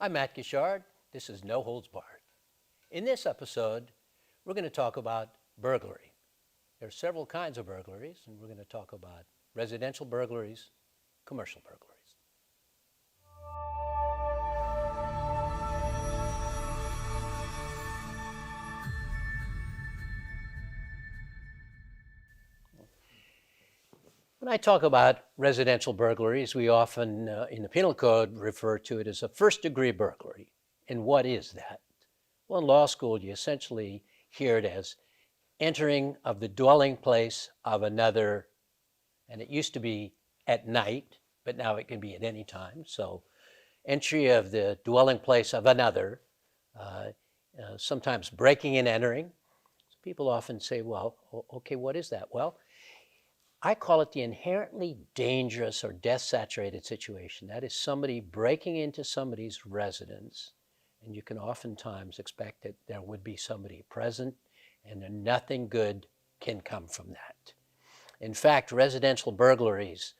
I'm Matt Guichard. This is No Holds Barred. In this episode, we're going to talk about burglary. There are several kinds of burglaries, and we're going to talk about residential burglaries, commercial burglaries. When I talk about residential burglaries, we often, in the penal code, refer to it as a first-degree burglary. And what is that? Well, in law school, you essentially hear it as entering of the dwelling place of another, and it used to be at night, but now it can be at any time. So entry of the dwelling place of another, sometimes breaking and entering. So people often say, well, okay, what is that? Well, I call it the inherently dangerous or death-saturated situation. That is somebody breaking into somebody's residence, and you can oftentimes expect that there would be somebody present, and nothing good can come from that. In fact, residential burglaries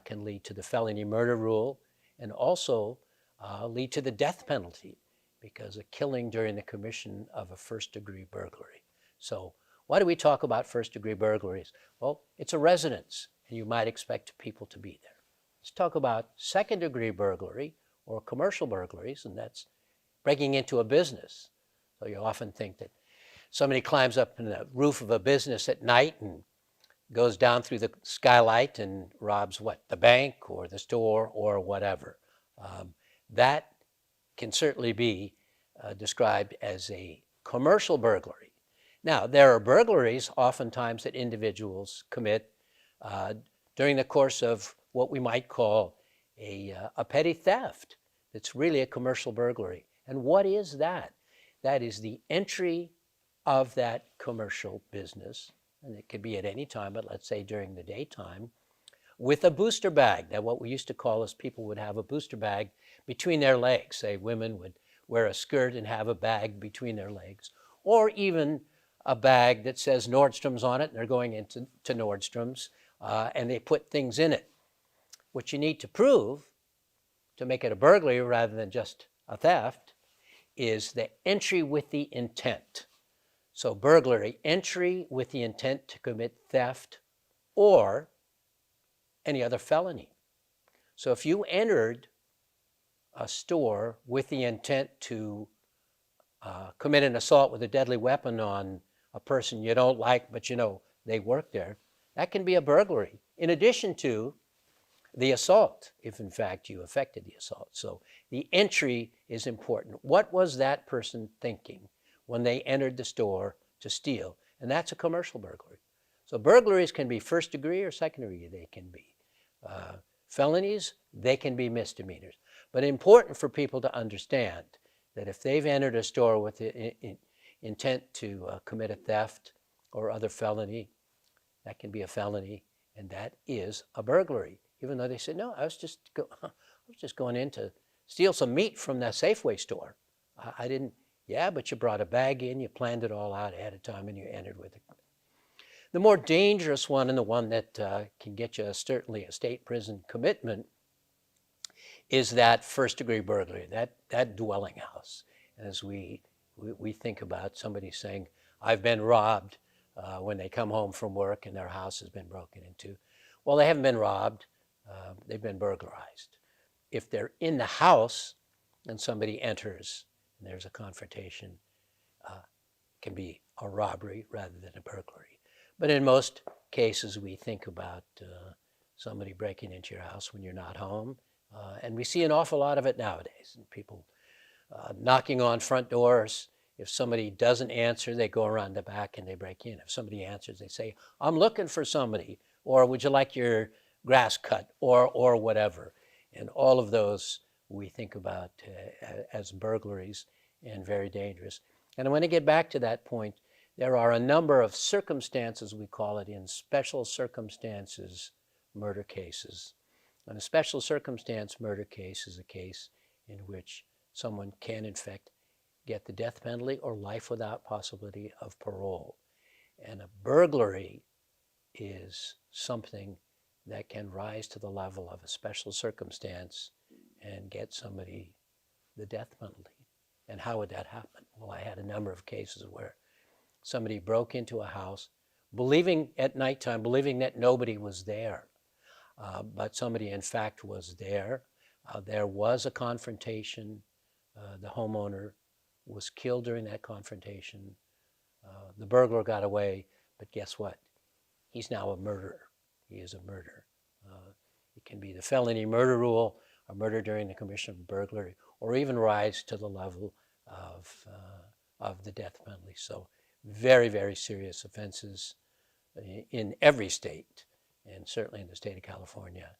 can lead to the felony murder rule and also lead to the death penalty because of killing during the commission of a first-degree burglary. So why do we talk about first-degree burglaries? Well, it's a residence, and you might expect people to be there. Let's talk about second-degree burglary or commercial burglaries, and that's breaking into a business. So you often think that somebody climbs up in the roof of a business at night and goes down through the skylight and robs what? The bank or the store or whatever. That can certainly be described as a commercial burglary. Now, there are burglaries oftentimes that individuals commit during the course of what we might call a petty theft. It's really a commercial burglary. And what is that? That is the entry of that commercial business, and it could be at any time, but let's say during the daytime, with a booster bag. Now, what we used to call is people would have a booster bag between their legs. Say women would wear a skirt and have a bag between their legs, or even a bag that says Nordstrom's on it, and they're going into Nordstrom's, and they put things in it. What you need to prove to make it a burglary rather than just a theft is the entry with the intent. So burglary, entry with the intent to commit theft or any other felony. So if you entered a store with the intent to commit an assault with a deadly weapon on a person you don't like, but you know they work there, that can be a burglary, in addition to the assault, if in fact you effected the assault. So the entry is important. What was that person thinking when they entered the store to steal? And that's a commercial burglary. So burglaries can be first degree or second degree. They can be felonies, they can be misdemeanors. But important for people to understand that if they've entered a store with the intent to commit a theft or other felony, that can be a felony, and that is a burglary. Even though they say, no, I was just going in to steal some meat from that Safeway store. I didn't. Yeah, but you brought a bag in, you planned it all out ahead of time, and you entered with it. The more dangerous one, and the one that can get you certainly a state prison commitment, is that first-degree burglary, that dwelling house. And as we think about somebody saying, I've been robbed when they come home from work and their house has been broken into. Well, they haven't been robbed. They've been burglarized. If they're in the house and somebody enters and there's a confrontation, it can be a robbery rather than a burglary. But in most cases, we think about somebody breaking into your house when you're not home. And we see an awful lot of it nowadays. And people knocking on front doors. If somebody doesn't answer, they go around the back and they break in. If somebody answers, they say, I'm looking for somebody, or would you like your grass cut, or whatever. And all of those we think about as burglaries and very dangerous. And I want to get back to that point. There are a number of circumstances, we call it, in special circumstances murder cases. And a special circumstance murder case is a case in which someone can, in fact, get the death penalty or life without possibility of parole. And a burglary is something that can rise to the level of a special circumstance and get somebody the death penalty. And how would that happen? Well, I had a number of cases where somebody broke into a house, believing at nighttime, believing that nobody was there. But somebody, in fact, was there. There was a confrontation. The homeowner was killed during that confrontation. The burglar got away, but guess what? He's now a murderer. He is a murderer. It can be the felony murder rule, or murder during the commission of burglary, or even rise to the level of the death penalty. So very, very serious offenses in every state, and certainly in the state of California.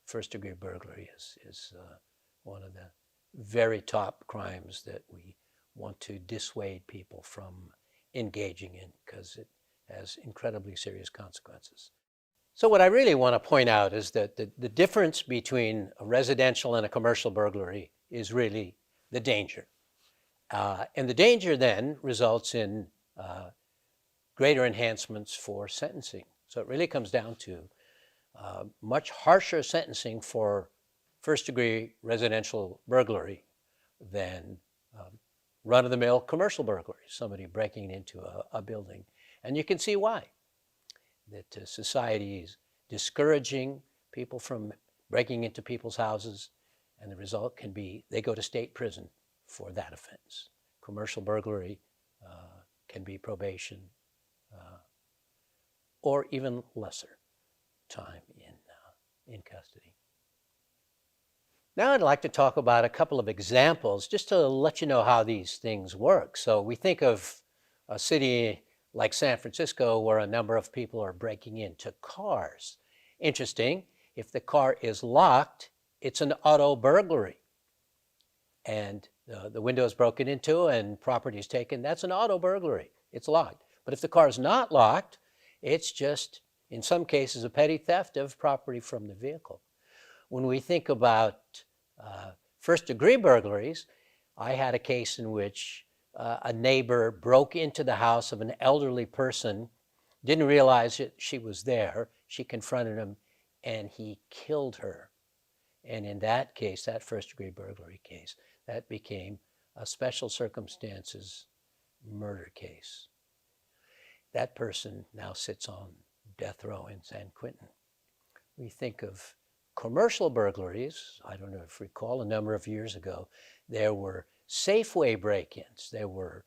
First-degree burglary is one of the very top crimes that we want to dissuade people from engaging in, because it has incredibly serious consequences. So what I really want to point out is that the difference between a residential and a commercial burglary is really the danger. And the danger then results in greater enhancements for sentencing. So it really comes down to much harsher sentencing for first-degree residential burglary than run-of-the-mill commercial burglary, somebody breaking into a building. And you can see why. That society is discouraging people from breaking into people's houses, and the result can be they go to state prison for that offense. Commercial burglary can be probation or even lesser time in custody. Now I'd like to talk about a couple of examples just to let you know how these things work. So we think of a city like San Francisco where a number of people are breaking into cars. Interesting, if the car is locked, it's an auto burglary. And the window is broken into and property is taken, that's an auto burglary. It's locked. But if the car is not locked, it's just, in some cases, a petty theft of property from the vehicle. When we think about first-degree burglaries, I had a case in which a neighbor broke into the house of an elderly person, didn't realize that she was there. She confronted him, and he killed her. And in that case, that first-degree burglary case, that became a special circumstances murder case. That person now sits on death row in San Quentin. We think of commercial burglaries. I don't know if you recall, a number of years ago, there were Safeway break-ins. They were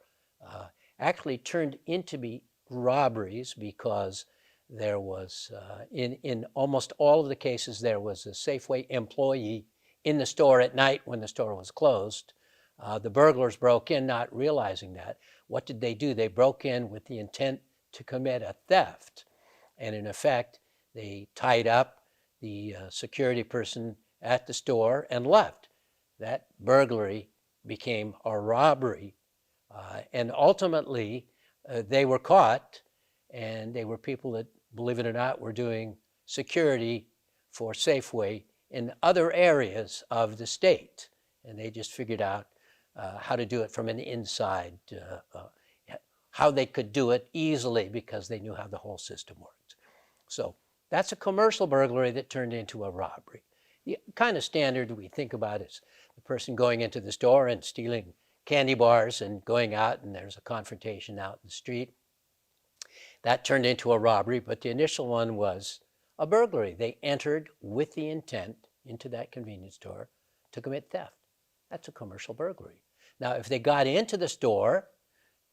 actually turned into be robberies because there was, in almost all of the cases, there was a Safeway employee in the store at night when the store was closed. The burglars broke in not realizing that. What did they do? They broke in with the intent to commit a theft. And in effect, they tied up the security person at the store and left. That burglary became a robbery. And ultimately, they were caught, and they were people that, believe it or not, were doing security for Safeway in other areas of the state. And they just figured out how to do it from an inside, how they could do it easily because they knew how the whole system worked. So that's a commercial burglary that turned into a robbery. The kind of standard we think about is the person going into the store and stealing candy bars and going out, and there's a confrontation out in the street. That turned into a robbery, but the initial one was a burglary. They entered with the intent into that convenience store to commit theft. That's a commercial burglary. Now, if they got into the store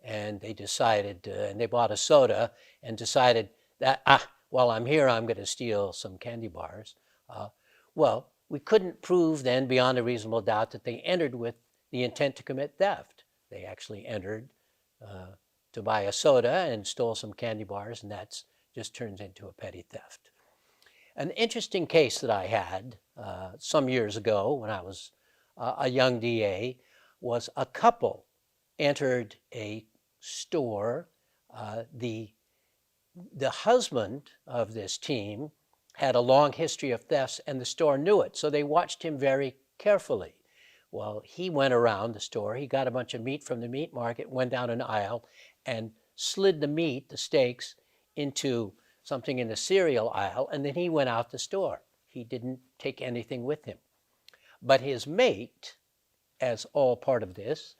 and they decided, and they bought a soda and decided that, while I'm here, I'm going to steal some candy bars. Well, we couldn't prove then beyond a reasonable doubt that they entered with the intent to commit theft. They actually entered to buy a soda and stole some candy bars, and that just turns into a petty theft. An interesting case that I had some years ago when I was a young DA was a couple entered a store. The husband of this team had a long history of thefts, and the store knew it, so they watched him very carefully. Well, he went around the store, he got a bunch of meat from the meat market, went down an aisle, and slid the meat, the steaks, into something in the cereal aisle, and then he went out the store. He didn't take anything with him. But his mate, as all part of this,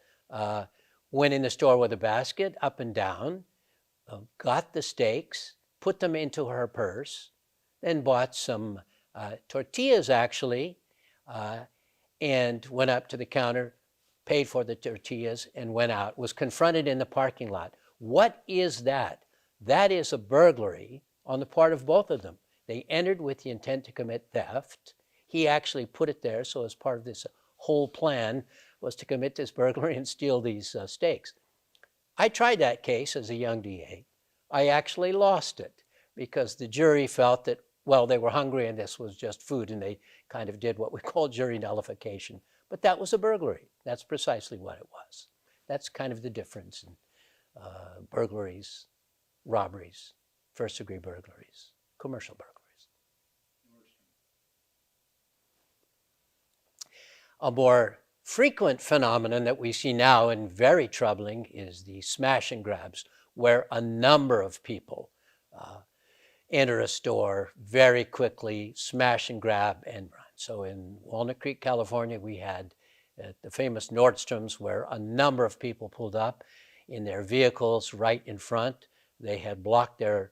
went in the store with a basket up and down, got the steaks, put them into her purse, then bought some tortillas actually, and went up to the counter, paid for the tortillas, and went out, was confronted in the parking lot. What is that? That is a burglary on the part of both of them. They entered with the intent to commit theft. He actually put it there, so as part of this whole plan was to commit this burglary and steal these steaks. I tried that case as a young DA. I actually lost it because the jury felt that, well, they were hungry and this was just food, and they kind of did what we call jury nullification. But that was a burglary. That's precisely what it was. That's kind of the difference in burglaries, robberies, first-degree burglaries, commercial burglaries. A more frequent phenomenon that we see now and very troubling is the smash and grabs, where a number of people enter a store very quickly, smash and grab and run. So in Walnut Creek, California, we had the famous Nordstrom's where a number of people pulled up in their vehicles right in front. They had blocked their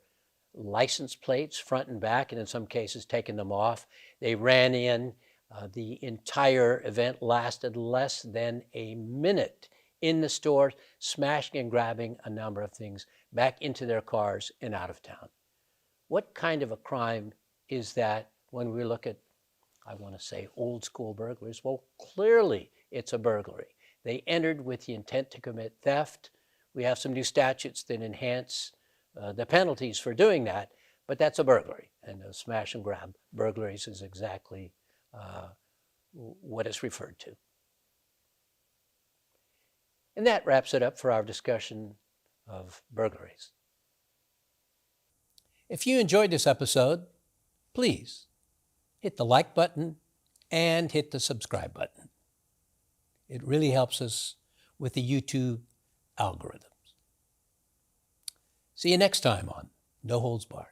license plates front and back, and in some cases taken them off. They ran in. The entire event lasted less than a minute in the store, smashing and grabbing a number of things back into their cars and out of town. What kind of a crime is that when we look at, I want to say, old school burglaries? Well, clearly it's a burglary. They entered with the intent to commit theft. We have some new statutes that enhance the penalties for doing that, but that's a burglary. And those smash and grab burglaries is exactly what is referred to. And that wraps it up for our discussion of burglaries. If you enjoyed this episode, please hit the like button and hit the subscribe button. It really helps us with the YouTube algorithms. See you next time on No Holds Barred.